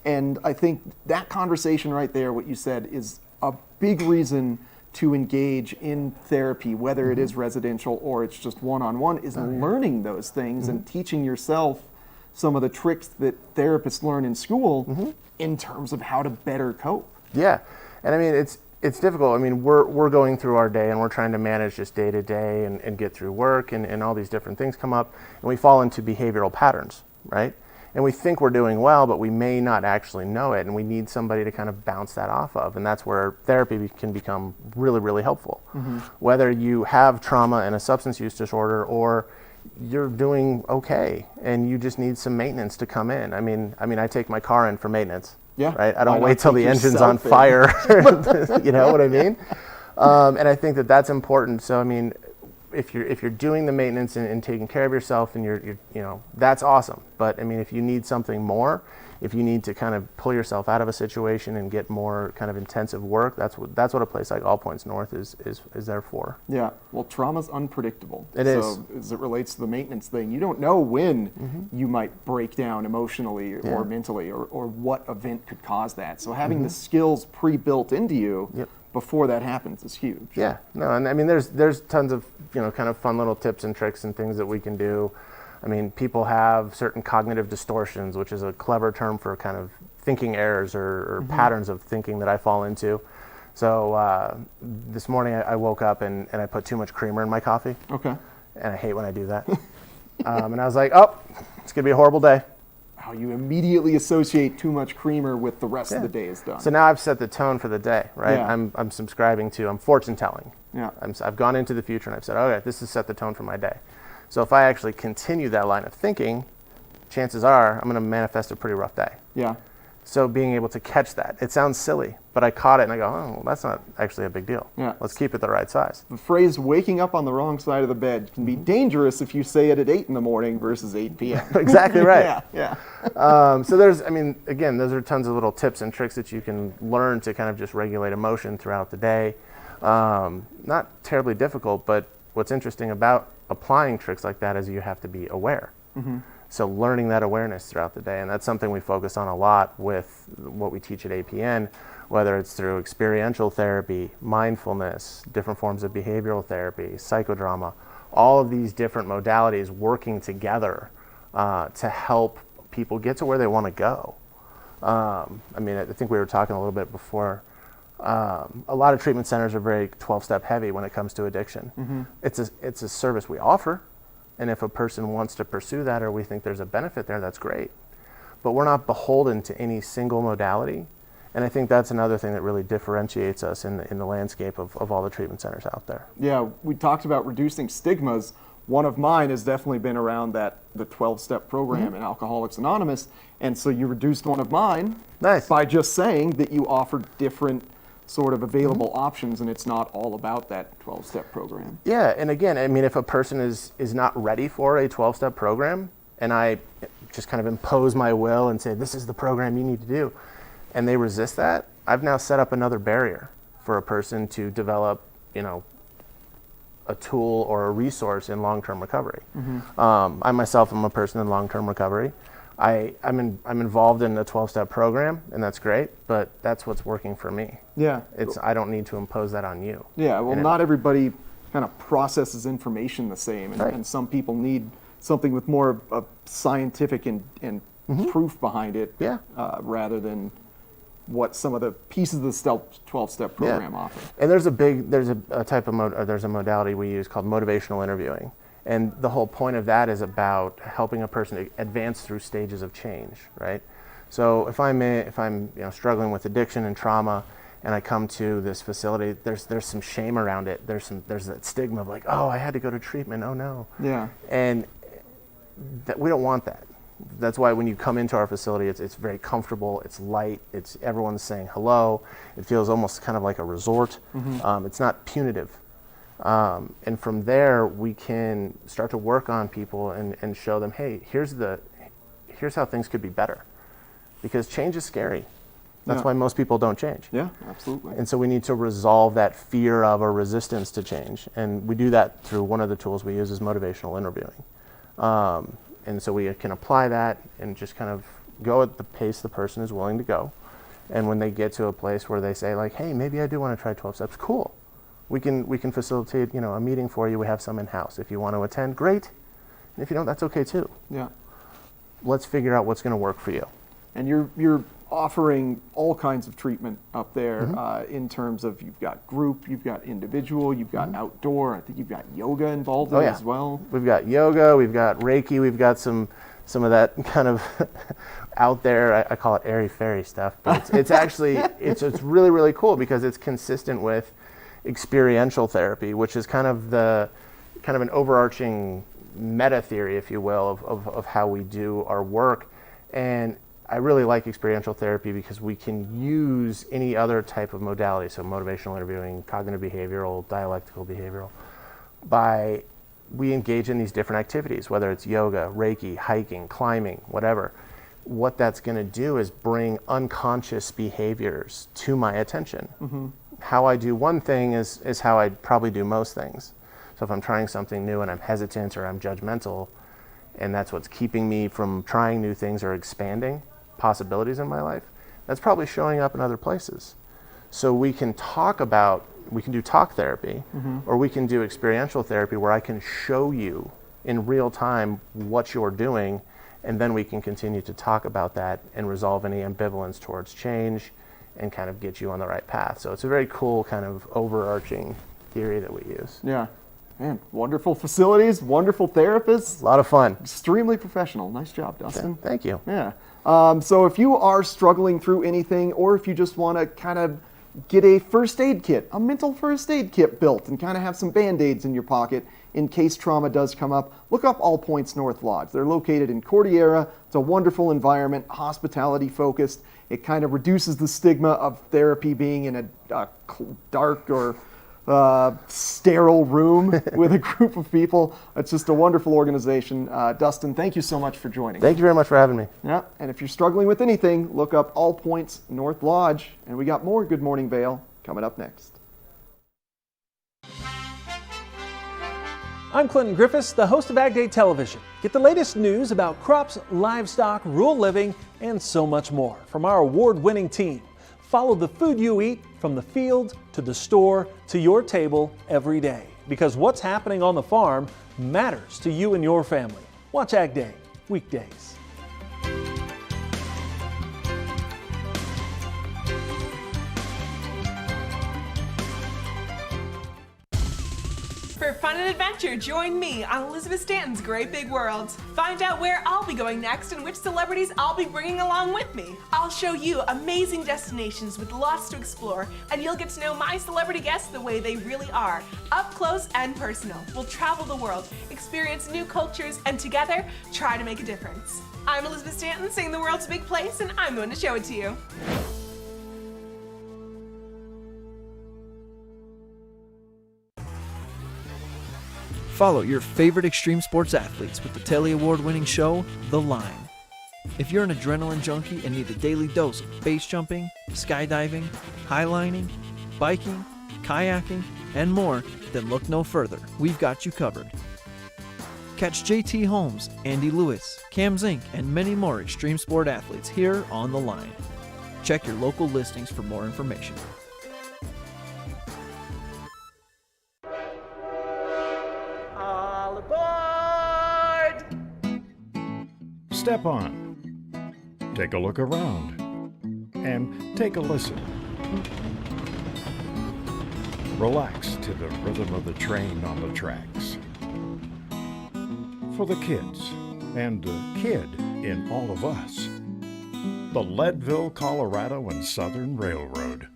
And I think that conversation right there, what you said, is a big reason to engage in therapy, whether it is residential or it's just one-on-one, is learning those things and teaching yourself some of the tricks that therapists learn in school in terms of how to better cope. Yeah, and I mean, it's difficult. I mean, we're going through our day and we're trying to manage just day to day and get through work and all these different things come up, and we fall into behavioral patterns, right? And we think we're doing well, but we may not actually know it, and we need somebody to kind of bounce that off of, and that's where therapy can become really, really helpful. Whether you have trauma and a substance use disorder, or you're doing okay and you just need some maintenance to come in. I mean, I take my car in for maintenance. Yeah. Right. I don't wait till the engine's on fire. You know what I mean? And I think that's important. So I mean, if you're doing the maintenance and taking care of yourself, and you're that's awesome. But I mean, if you need something more, if you need to kind of pull yourself out of a situation and get more kind of intensive work, that's what a place like All Points North is there for. Yeah. Well, trauma's unpredictable. It is. So as it relates to the maintenance thing, you don't know when you might break down emotionally or mentally, or what event could cause that. So having the skills pre-built into you before that happens is huge. Yeah. No, and I mean, there's tons of kind of fun little tips and tricks and things that we can do. I mean, people have certain cognitive distortions, which is a clever term for kind of thinking errors or patterns of thinking that I fall into. So this morning I woke up and I put too much creamer in my coffee. Okay. And I hate when I do that. And I was like, oh, it's going to be a horrible day. How you immediately associate too much creamer with the rest of the day is done. So now I've set the tone for the day, right? Yeah. I'm subscribing to, I'm fortune telling. Yeah. I've gone into the future and I've said, okay, this has set the tone for my day. So if I actually continue that line of thinking, chances are I'm going to manifest a pretty rough day. Yeah. So being able to catch that, it sounds silly, but I caught it and I go, oh, well, that's not actually a big deal. Yeah. Let's keep it the right size. The phrase waking up on the wrong side of the bed can be dangerous if you say it at 8 in the morning versus 8 p.m. Exactly right. Yeah. So there's, I mean, again, those are tons of little tips and tricks that you can learn to kind of just regulate emotion throughout the day. Not terribly difficult, but what's interesting about applying tricks like that is you have to be aware. So learning that awareness throughout the day, and that's something we focus on a lot with what we teach at APN, whether it's through experiential therapy, mindfulness, different forms of behavioral therapy, psychodrama, all of these different modalities working together to help people get to where they want to go. I mean, I think we were talking a little bit before. A lot of treatment centers are very 12-step heavy when it comes to addiction. It's a service we offer, and if a person wants to pursue that or we think there's a benefit there, that's great. But we're not beholden to any single modality, and I think that's another thing that really differentiates us in the landscape of all the treatment centers out there. Yeah, we talked about reducing stigmas. One of mine has definitely been around the 12-step program in Alcoholics Anonymous, and so you reduced one of mine by just saying that you offered different sort of available options, and it's not all about that 12-step program. Yeah, and again, I mean, if a person is not ready for a 12-step program, and I just kind of impose my will and say, this is the program you need to do, and they resist that, I've now set up another barrier for a person to develop, a tool or a resource in long-term recovery. I myself am a person in long-term recovery. I'm involved in a 12-step program, and that's great, but that's what's working for me. Yeah. I don't need to impose that on you. Yeah, well, not everybody kind of processes information the same, and some people need something with more of scientific and proof behind it rather than what some of the pieces of the 12-step program offer. And there's a type of there's a modality we use called motivational interviewing. And the whole point of that is about helping a person advance through stages of change, right? So if I'm struggling with addiction and trauma, and I come to this facility, there's some shame around it. There's that stigma of like, oh, I had to go to treatment. Oh no. Yeah. And we don't want that. That's why when you come into our facility, it's very comfortable. It's light. Everyone's saying hello. It feels almost kind of like a resort. It's not punitive. And from there, we can start to work on people and show them, hey, here's how things could be better. Because change is scary. That's why most people don't change. Yeah, absolutely. And so we need to resolve that fear of or resistance to change. And we do that through one of the tools we use is motivational interviewing. And so we can apply that and just kind of go at the pace the person is willing to go. And when they get to a place where they say like, hey, maybe I do want to try 12 steps, cool. We can facilitate, a meeting for you. We have some in-house. If you want to attend, great. And if you don't, that's okay too. Yeah. Let's figure out what's going to work for you. And you're offering all kinds of treatment up there in terms of you've got group, you've got individual, you've got outdoor. I think you've got yoga involved in it as well. We've got yoga, we've got Reiki, we've got some of that kind of out there. I call it airy-fairy stuff, but it's actually it's really, really cool because it's consistent with experiential therapy, which is kind of an overarching meta theory, if you will, of how we do our work. And I really like experiential therapy because we can use any other type of modality, so motivational interviewing, cognitive behavioral, dialectical behavioral, we engage in these different activities, whether it's yoga, Reiki, hiking, climbing, whatever. What that's going to do is bring unconscious behaviors to my attention. How I do one thing is how I probably do most things. So if I'm trying something new and I'm hesitant or I'm judgmental, and that's what's keeping me from trying new things or expanding possibilities in my life, that's probably showing up in other places. So we can do talk therapy, or we can do experiential therapy where I can show you in real time what you're doing, and then we can continue to talk about that and resolve any ambivalence towards change and kind of get you on the right path. So it's a very cool kind of overarching theory that we use. Yeah. Man, wonderful facilities, wonderful therapists. A lot of fun. Extremely professional. Nice job, Dustin. Thank you. Yeah. So if you are struggling through anything, or if you just want to kind of get a first aid kit, a mental first aid kit built, and kind of have some Band-Aids in your pocket in case trauma does come up, look up All Points North Lodge. They're located in Cordillera. It's a wonderful environment, hospitality focused. It kind of reduces the stigma of therapy being in a dark or sterile room with a group of people. It's just a wonderful organization. Dustin, thank you so much for joining. Thank you very much for having me. Yeah, and if you're struggling with anything, look up All Points North Lodge. And we got more Good Morning Vail coming up next. I'm Clinton Griffiths, the host of Ag Day Television. Get the latest news about crops, livestock, rural living, and so much more from our award-winning team. Follow the food you eat from the field to the store to your table every day, because what's happening on the farm matters to you and your family. Watch Ag Day weekdays. For fun and adventure, join me on Elizabeth Stanton's Great Big World. Find out where I'll be going next and which celebrities I'll be bringing along with me. I'll show you amazing destinations with lots to explore, and you'll get to know my celebrity guests the way they really are, up close and personal. We'll travel the world, experience new cultures, and together, try to make a difference. I'm Elizabeth Stanton, saying the world's a big place, and I'm going to show it to you. Follow your favorite extreme sports athletes with the Telly Award-winning show, The Line. If you're an adrenaline junkie and need a daily dose of base jumping, skydiving, highlining, biking, kayaking, and more, then look no further. We've got you covered. Catch JT Holmes, Andy Lewis, Cam Zink, and many more extreme sport athletes here on The Line. Check your local listings for more information. All aboard! Step on. Take a look around. and take a listen. Relax to the rhythm of the train on the tracks. For the kids and the kid in all of us. The Leadville, Colorado and Southern Railroad.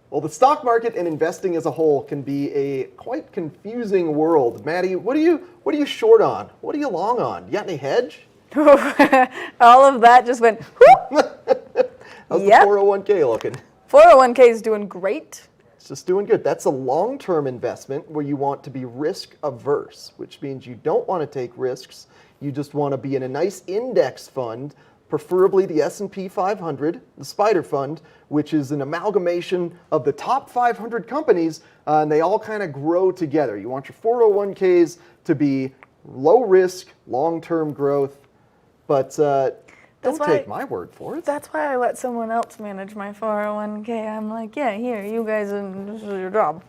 Well, the stock market and investing as a whole can be a quite confusing world. Maddie, what are you short on? What are you long on? You got any hedge? All of that just went whoop. How's Yep. the 401k looking? 401k is doing great. It's just doing good. That's a long-term investment where you want to be risk averse, which means you don't want to take risks. You just want to be in a nice index fund, preferably the S&P 500, the Spider Fund, which is an amalgamation of the top 500 companies, and they all kind of grow together. You want your 401ks to be low risk, long-term growth, but don't take my word for it. That's why I let someone else manage my 401k. I'm like, yeah, here, you guys, this is your job.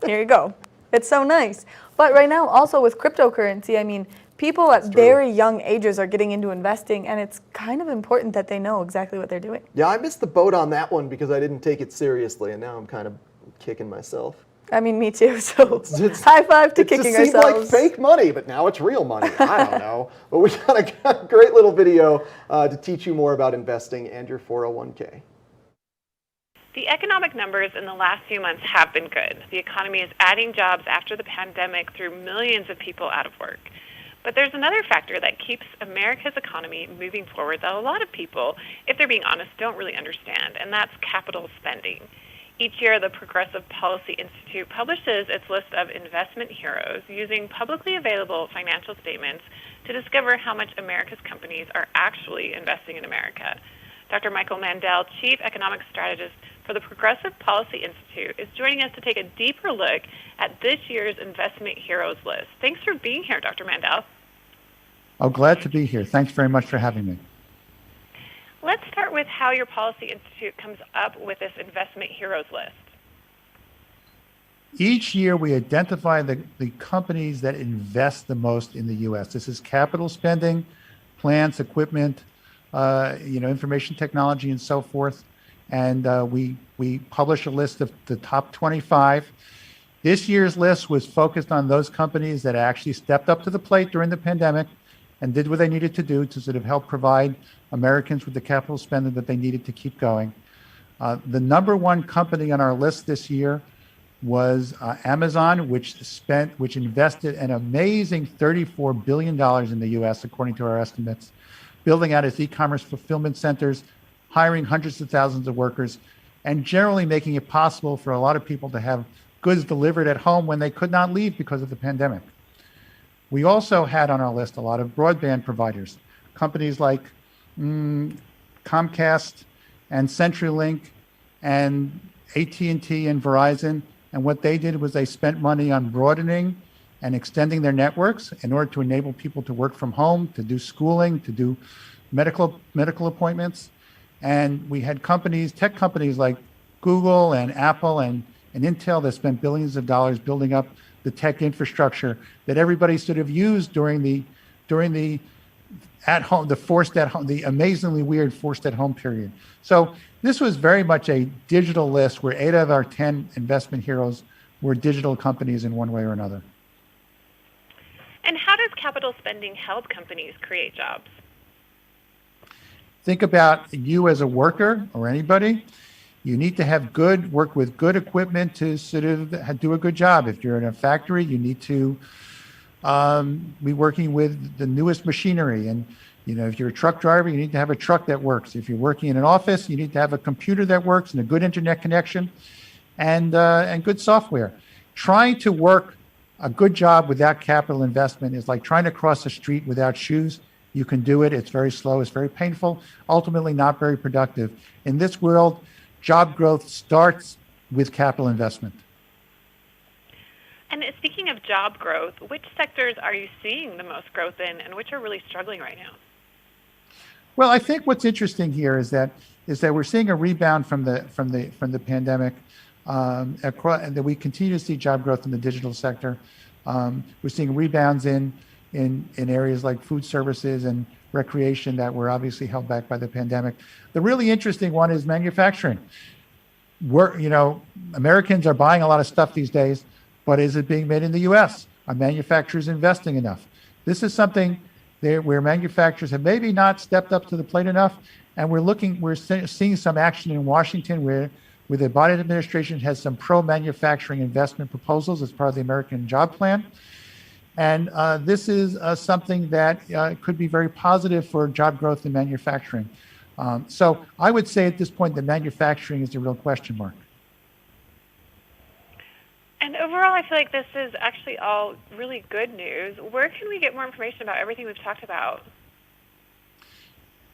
Here you go. It's so nice. But right now, also with cryptocurrency, I mean, people at very young ages are getting into investing, and it's kind of important that they know exactly what they're doing. Yeah, I missed the boat on that one because I didn't take it seriously, and now I'm kind of kicking myself. I mean, me too, so high five to kicking ourselves. It ourselves. seemed like fake money, but now it's real money. I don't know. But we got a great little video to teach you more about investing and your 401k. The economic numbers in the last few months have been good. The economy is adding jobs after the pandemic through millions of people out of work. But there's another factor that keeps America's economy moving forward that a lot of people, if they're being honest, don't really understand, and that's capital spending. Each year, the Progressive Policy Institute publishes its list of investment heroes using publicly available financial statements to discover how much America's companies are actually investing in America. Dr. Michael Mandel, Chief Economic Strategist for the Progressive Policy Institute, is joining us to take a deeper look at this year's Investment Heroes list. Thanks for being here, Dr. Mandel. Oh, glad to be here. Thanks very much for having me. Let's start with how your Policy Institute comes up with this Investment Heroes list. Each year we identify the companies that invest the most in the U.S. This is capital spending, plants, equipment, information technology, and so forth. And we publish a list of the top 25. This year's list was focused on those companies that actually stepped up to the plate during the pandemic and did what they needed to do to sort of help provide Americans with the capital spending that they needed to keep going. The number one company on our list this year was Amazon, which invested an amazing $34 billion in the U.S., according to our estimates, building out its e-commerce fulfillment centers, hiring hundreds of thousands of workers, and generally making it possible for a lot of people to have goods delivered at home when they could not leave because of the pandemic. We also had on our list a lot of broadband providers, companies like Comcast and CenturyLink and AT&T and Verizon. And what they did was they spent money on broadening and extending their networks in order to enable people to work from home, to do schooling, to do medical appointments. And we had tech companies like Google and Apple and Intel that spent billions of dollars building up the tech infrastructure that everybody sort of used during the at home, the amazingly weird forced at home period. So this was very much a digital list where 8 of our 10 investment heroes were digital companies in one way or another. And how does capital spending help companies create jobs? Think about you as a worker or anybody. You need to work with good equipment to sort of do a good job. If you're in a factory, you need to be working with the newest machinery. And if you're a truck driver, you need to have a truck that works. If you're working in an office, you need to have a computer that works and a good internet connection and good software. Trying to work a good job without capital investment is like trying to cross a street without shoes. You can do it. It's very slow. It's very painful. Ultimately, not very productive. In this world, job growth starts with capital investment. And speaking of job growth, which sectors are you seeing the most growth in, and which are really struggling right now? Well, I think what's interesting here is that we're seeing a rebound from the pandemic, and that we continue to see job growth in the digital sector. We're seeing rebounds in in areas like food services and recreation that were obviously held back by the pandemic. The really interesting one is manufacturing. Americans are buying a lot of stuff these days, but is it being made in the U.S.? Are manufacturers investing enough? This is something where manufacturers have maybe not stepped up to the plate enough, and we're seeing some action in Washington where the Biden administration has some pro-manufacturing investment proposals as part of the American Job Plan. And this is something that could be very positive for job growth in manufacturing. So I would say at this point that manufacturing is the real question mark. And overall, I feel like this is actually all really good news. Where can we get more information about everything we've talked about?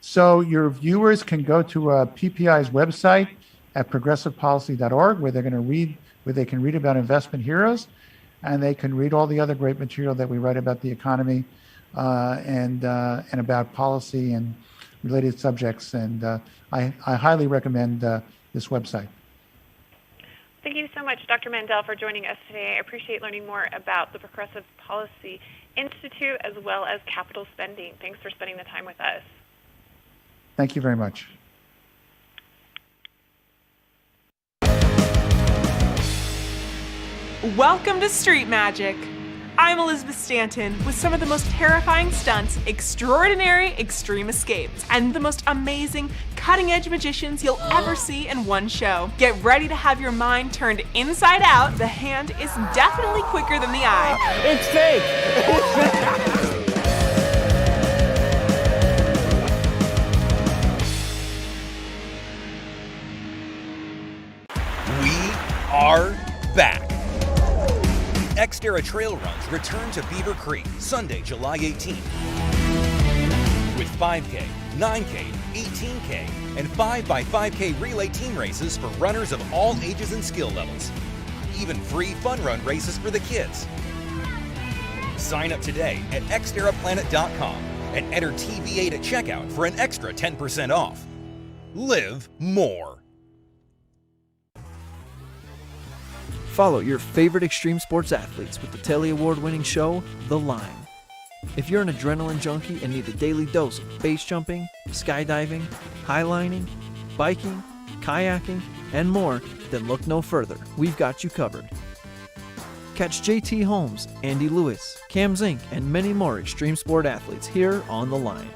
So your viewers can go to PPI's website at progressivepolicy.org, where they can read about investment heroes, and they can read all the other great material that we write about the economy and about policy and related subjects. And I highly recommend this website. Thank you so much, Dr. Mandel, for joining us today. I appreciate learning more about the Progressive Policy Institute as well as capital spending. Thanks for spending the time with us. Thank you very much. Welcome to Street Magic. I'm Elizabeth Stanton with some of the most terrifying stunts, extraordinary extreme escapes, and the most amazing cutting-edge magicians you'll ever see in one show. Get ready to have your mind turned inside out. The hand is definitely quicker than the eye. It's fake! We are back. Xterra Trail Runs return to Beaver Creek Sunday, July 18th. With 5K, 9K, 18K, and 5x5K relay team races for runners of all ages and skill levels. Even free fun run races for the kids. Sign up today at xterraplanet.com and enter TV8 at checkout for an extra 10% off. Live more. Follow your favorite extreme sports athletes with the Telly Award-winning show, The Line. If you're an adrenaline junkie and need a daily dose of base jumping, skydiving, highlining, biking, kayaking, and more, then look no further. We've got you covered. Catch JT Holmes, Andy Lewis, Cam Zink, and many more extreme sport athletes here on The Line.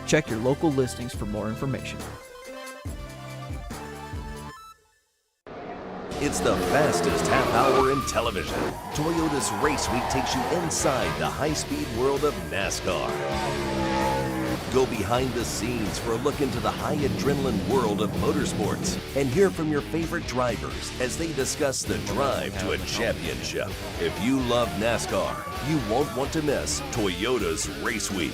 Check your local listings for more information. It's the fastest half hour in television. Toyota's Race Week takes you inside the high-speed world of NASCAR. Go behind the scenes for a look into the high adrenaline world of motorsports and hear from your favorite drivers as they discuss the drive to a championship. If you love NASCAR, you won't want to miss Toyota's Race Week.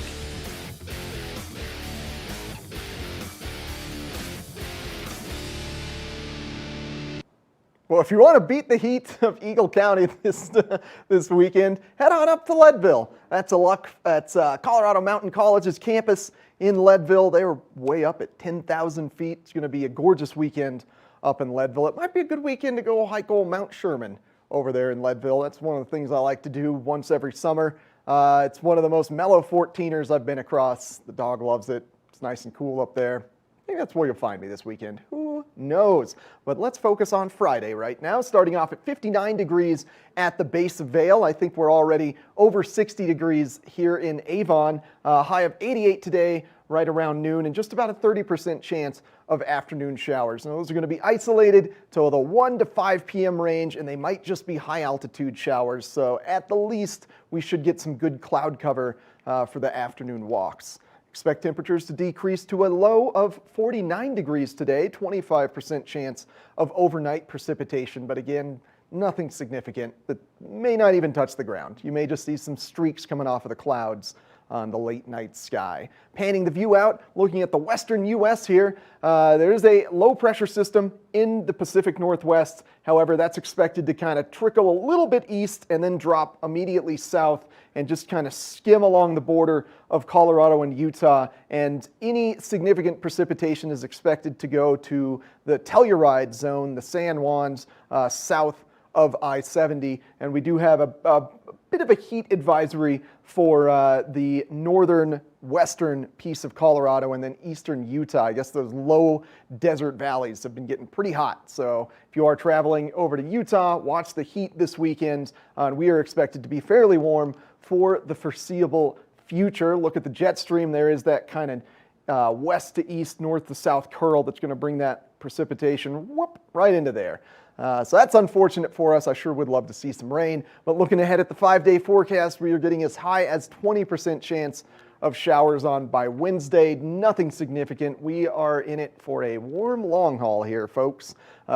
Well, if you want to beat the heat of Eagle County this weekend, head on up to Leadville. That's Colorado Mountain College's campus in Leadville. They were way up at 10,000 feet. It's going to be a gorgeous weekend up in Leadville. It might be a good weekend to go hike old Mount Sherman over there in Leadville. That's one of the things I like to do once every summer. It's one of the most mellow 14ers I've been across. The dog loves it. It's nice and cool up there. I think that's where you'll find me this weekend. Who knows? But let's focus on Friday right now, starting off at 59 degrees at the base of Vail. I think we're already over 60 degrees here in Avon. High of 88 today, right around noon, and just about a 30% chance of afternoon showers. And those are going to be isolated to the 1 to 5 p.m. range, and they might just be high altitude showers. So at the least, we should get some good cloud cover for the afternoon walks. Expect temperatures to decrease to a low of 49 degrees today, 25% chance of overnight precipitation, but again, nothing significant that may not even touch the ground. You may just see some streaks coming off of the clouds on the late night sky. Panning the view out, looking at the western U.S. here, there is a low pressure system in the Pacific Northwest. However, that's expected to kind of trickle a little bit east and then drop immediately south and just kind of skim along the border of Colorado and Utah. And any significant precipitation is expected to go to the Telluride zone, the San Juans, south of I-70, and we do have a bit of a heat advisory for the northern western piece of Colorado and then eastern Utah. I guess those low desert valleys have been getting pretty hot. So if you are traveling over to Utah, watch the heat this weekend. We are expected to be fairly warm for the foreseeable future. Look at the jet stream. There is that kind of west to east, north to south curl that's going to bring that precipitation right into there. So that's unfortunate for us. I sure would love to see some rain, but looking ahead at the 5-day forecast, we are getting as high as 20% chance of showers on by Wednesday. Nothing significant. We are in it for a warm long haul here, folks.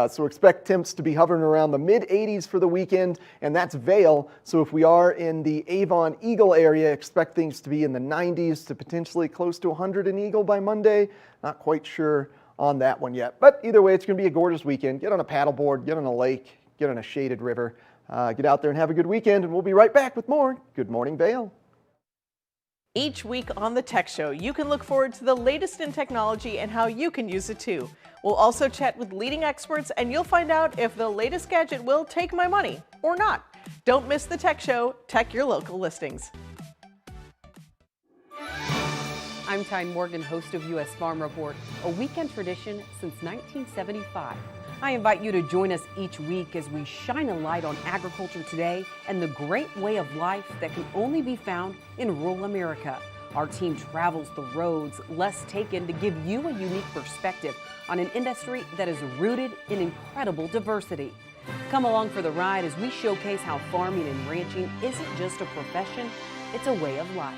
So expect temps to be hovering around the mid-80s for the weekend, and that's Vail. So if we are in the Avon Eagle area, expect things to be in the 90s to potentially close to 100 in Eagle by Monday. Not quite sure on that one yet, but either way, it's going to be a gorgeous weekend. Get on a paddleboard, get on a lake, get on a shaded river, get out there and have a good weekend, and we'll be right back with more Good Morning Vail. Each week on the Tech Show, you can look forward to the latest in technology and how you can use it too. We'll also chat with leading experts, and you'll find out if the latest gadget will take my money or not. Don't miss the Tech Show. Tech your local listings. I'm Tyne Morgan, host of U.S. Farm Report, a weekend tradition since 1975. I invite you to join us each week as we shine a light on agriculture today and the great way of life that can only be found in rural America. Our team travels the roads less taken to give you a unique perspective on an industry that is rooted in incredible diversity. Come along for the ride as we showcase how farming and ranching isn't just a profession, it's a way of life.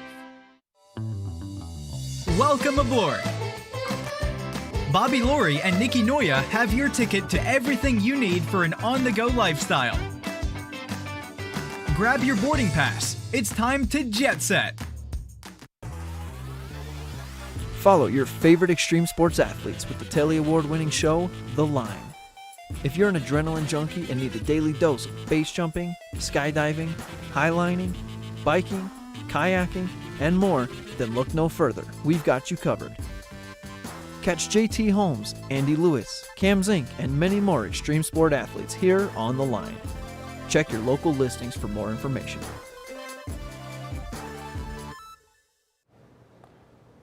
Welcome aboard! Bobby Laurie and Nikki Noya have your ticket to everything you need for an on-the-go lifestyle. Grab your boarding pass. It's time to jet set. Follow your favorite extreme sports athletes with the Telly Award-winning show, The Line. If you're an adrenaline junkie and need a daily dose of base jumping, skydiving, highlining, biking, kayaking, and more, then look no further. We've got you covered. Catch JT Holmes, Andy Lewis, Cam Zink, and many more extreme sport athletes here on The Line. Check your local listings for more information.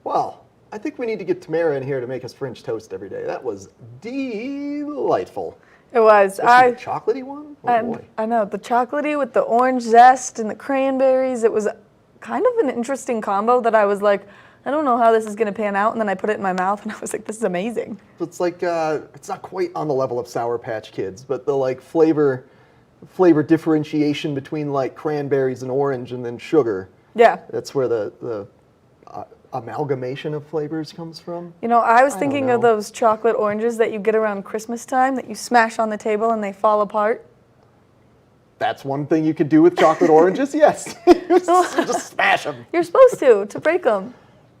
Well, I think we need to get Tamara in here to make us French toast every day. That was delightful. It was. The chocolatey one? Oh boy. I know, the chocolatey with the orange zest and the cranberries. It was kind of an interesting combo that I was like, I don't know how this is going to pan out, and then I put it in my mouth, and I was like, this is amazing. It's like, it's not quite on the level of Sour Patch Kids, but the like flavor differentiation between like cranberries and orange and then sugar. Yeah. That's where the amalgamation of flavors comes from. You know, I was thinking of those chocolate oranges that you get around Christmas time that you smash on the table and they fall apart. That's one thing you could do with chocolate oranges, yes. Just smash them. You're supposed to break them.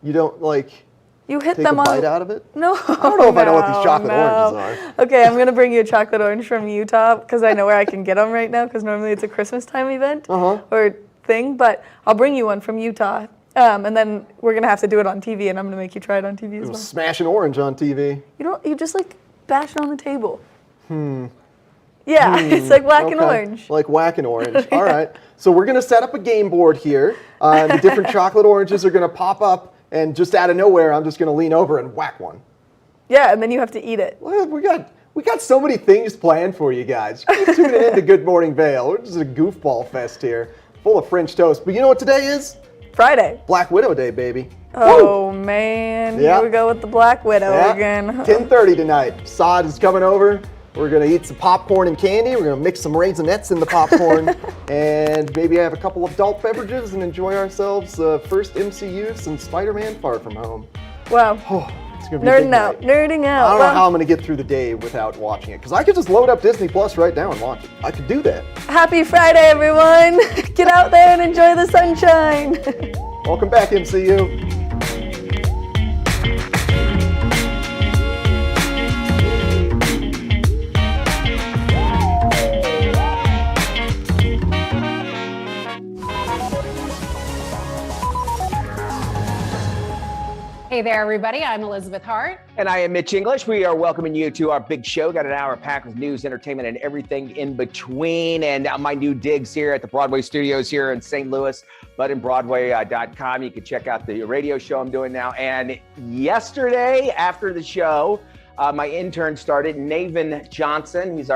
You don't like you hit take them a on bite out of it? No. I don't know if I know what these chocolate oranges are. Okay, I'm gonna bring you a chocolate orange from Utah because I know where I can get them right now because normally it's a Christmas time event or thing, but I'll bring you one from Utah. And then we're gonna have to do it on TV, and I'm gonna make you try it on TV as well. Smash an orange on TV. You just like bash it on the table. Yeah, it's like whack and orange. Like whack and orange. All right. So we're going to set up a game board here. The different chocolate oranges are going to pop up, and just out of nowhere, I'm just going to lean over and whack one. Yeah, and then you have to eat it. Well, we got so many things planned for you guys. Keep tuning in to Good Morning Vail. We're just a goofball fest here, full of French toast. But you know what today is? Friday. Black Widow Day, baby. Oh, man. Yeah. Here we go with the Black Widow again. 10:30 tonight. Sod is coming over. We're going to eat some popcorn and candy. We're going to mix some raisinets in the popcorn and maybe have a couple of adult beverages and enjoy ourselves first MCU, some Spider-Man Far From Home. Wow. Oh, it's going to be a big night. Nerding out. I don't know how I'm going to get through the day without watching it, because I could just load up Disney Plus right now and watch it. I could do that. Happy Friday, everyone. Get out there and enjoy the sunshine. Welcome back, MCU. Hey there, everybody. I'm Elizabeth Hart. And I am Mitch English. We are welcoming you to our big show. Got an hour packed with news, entertainment, and everything in between. And my new digs here at the Broadway studios here in St. Louis, buttonbroadway.com. You can check out the radio show I'm doing now. And yesterday, after the show, my intern started, Navin Johnson. He's our